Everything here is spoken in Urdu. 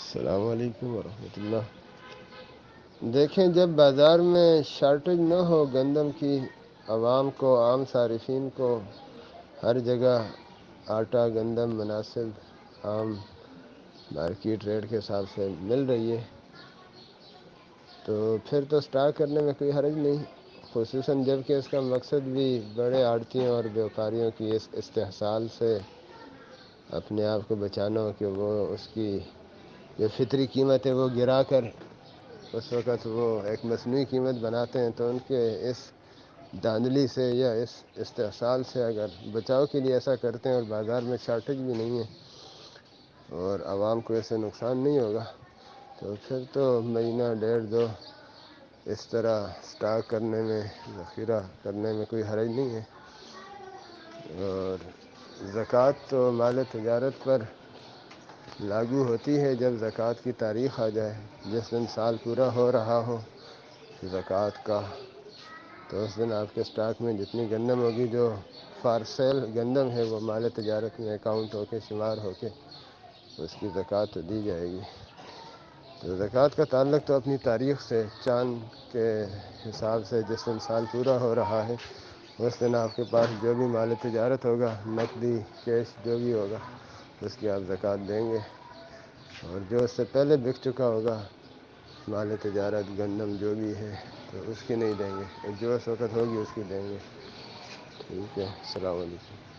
السلام علیکم ورحمۃ اللہ۔ دیکھیں، جب بازار میں شارٹیج نہ ہو گندم کی، عوام کو، عام صارفین کو ہر جگہ آٹا گندم مناسب عام مارکیٹ ریٹ کے حساب سے مل رہی ہے، تو پھر تو سٹاک کرنے میں کوئی حرج نہیں، خصوصاً جب کہ اس کا مقصد بھی بڑے آڑھتیوں اور بیوپاریوں کی اس استحصال سے اپنے آپ کو بچانا ہو کہ وہ اس کی جو فطری قیمت ہے وہ گرا کر اس وقت وہ ایک مصنوعی قیمت بناتے ہیں، تو ان کے اس دھاندلی سے یا اس استحصال سے اگر بچاؤ کے لیے ایسا کرتے ہیں اور بازار میں شارٹیج بھی نہیں ہے اور عوام کو ایسے نقصان نہیں ہوگا، تو پھر تو مہینہ ڈیڑھ دو اس طرح سٹاک کرنے میں، ذخیرہ کرنے میں کوئی حرج نہیں ہے۔ اور زکوٰۃ تو مال تجارت پر لاگو ہوتی ہے جب زکوٰۃ کی تاریخ آ جائے، جس دن سال پورا ہو رہا ہو زکوٰۃ کا، تو اس دن آپ کے سٹاک میں جتنی گندم ہوگی جو فار سیل گندم ہے وہ مال تجارت میں اکاؤنٹ ہو کے شمار ہو کے اس کی زکوٰۃ دی جائے گی۔ تو زکوٰۃ کا تعلق تو اپنی تاریخ سے، چاند کے حساب سے جس دن سال پورا ہو رہا ہے اس دن آپ کے پاس جو بھی مال تجارت ہوگا، نقدی کیش جو بھی ہوگا، اس کی آپ زکوٰۃ دیں گے، اور جو اس سے پہلے بک چکا ہوگا مال تجارت گندم جو بھی ہے تو اس کی نہیں دیں گے، جو اس وقت ہوگی اس کی دیں گے۔ ٹھیک ہے، السلام علیکم۔